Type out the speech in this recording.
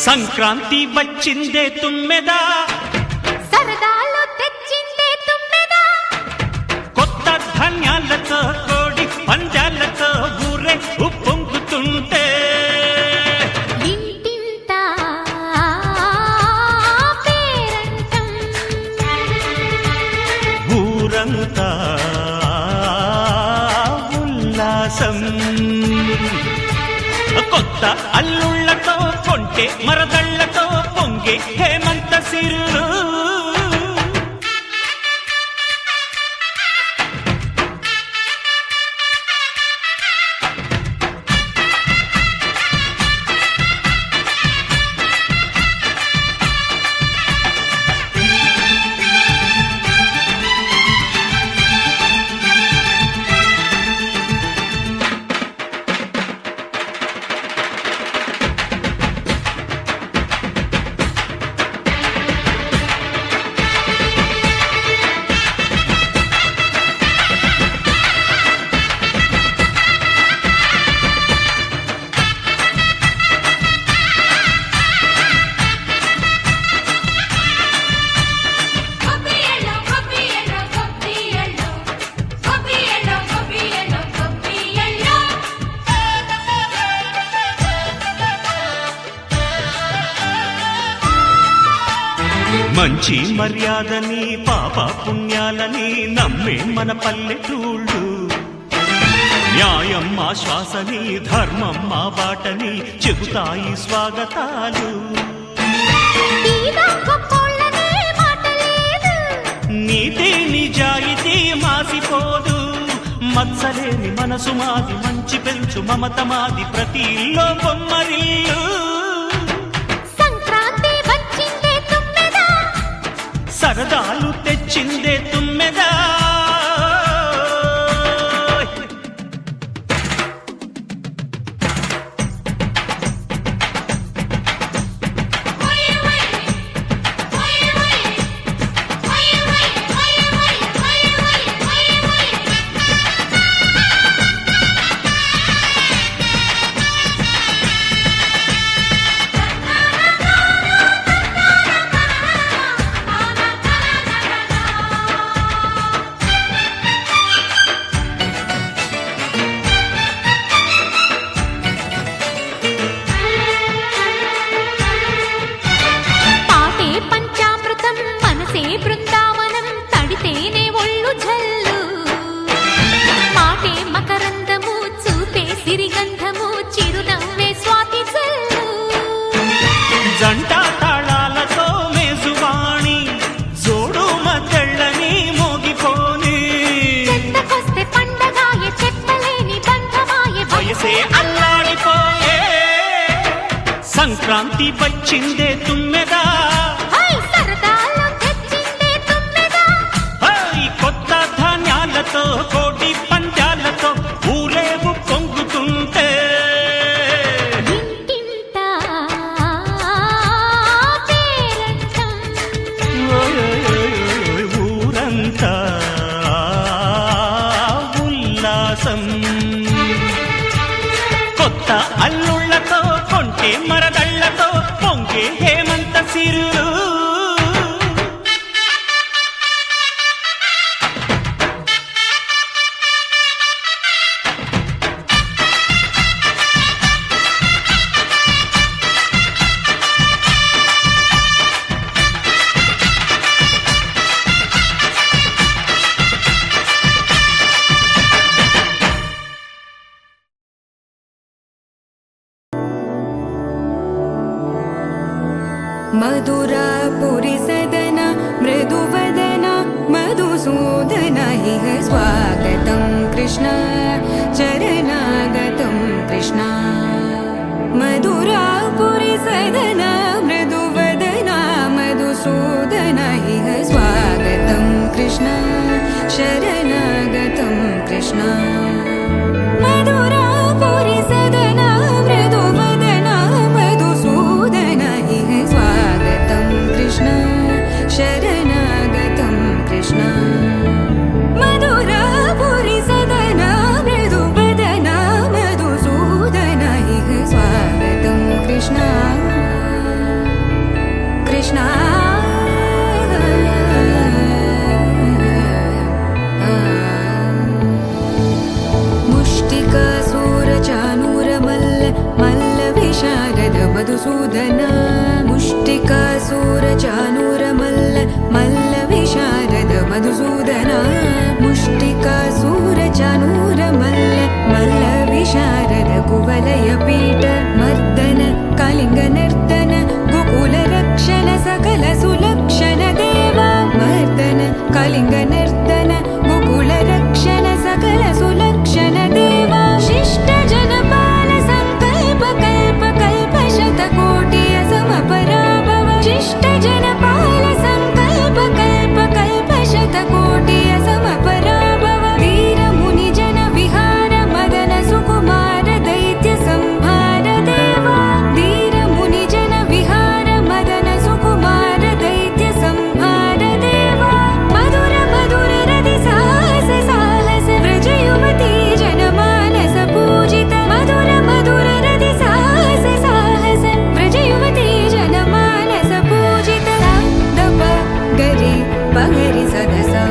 సంక్రాంతి వచ్చిందే తుమ్మెదా, సరదాలు తెచ్చిందే తుమ్మెదా, కొత్త ధాన్యాలతో కోడి పంజాలతో ఊరే ఉప్పొంగుతుంటే ఇంటింటా పేరంటం, ఊరంతా ఉల్లాసం. కొత్త అల్లుళ్లతో కొంటే మరదళ్లతో పొంగే హేమంత సిరులు. మంచి మర్యాదని పాప పుణ్యాలని నమ్మే మన పల్లెటూళ్ళు, న్యాయం మా శ్వాసని ధర్మం మా బాటని చెబుతాయి స్వాగతాలు. నీతి నిజాయితీ మాసిపోదు, మత్సలేని మనసు మాది, మంచి పెంచు మమత మాది, ప్రతి ఇల్లో బొమ్మరిల్లు. సరదాలు తెచ్చిందే తుమ్మెదా, బృందావనం తడితేనే ఒళ్ళు జల్లు, పాటే మకరందము చూపే సిరిగంధము, చిరునవ్వే స్వాతి జల్లు. జంట తాళాలతో మేజువాణి జోడు మద్దళ్ళని మోగిపోని, చెత్తకొస్తే పండగాయ చెప్పలేని బంధమాయ, వయసే అల్లాడిపోయే. సంక్రాంతి వచ్చిందే తుమ్మెదా, కోటి పంజాలతో ఊరేగు పొంగుతుంటే ఇంటింటా పేరంటం, ఊరంతా ఉల్లాసం. కొత్త అల్లుళ్లతో కొంటే మరదళ్లతో పొంగే హేమంత సిరులు. मधुरापुरी सदन मृदुवदन मधुसूदन इह स्वागतं कृष्ण चरणागतं कृष्ण. मधुरापुरी सदन मृदुवदन मधुसूदन इह स्वागतं कृष्ण शरणागतं कृष्ण. मधुरापुरी सदन मृदुवदन मधुसूदन इह स्वागतं कृष्ण शरणागतं कृष्ण. मधुरापुरी सदन मृदुवदन పగరి సదసా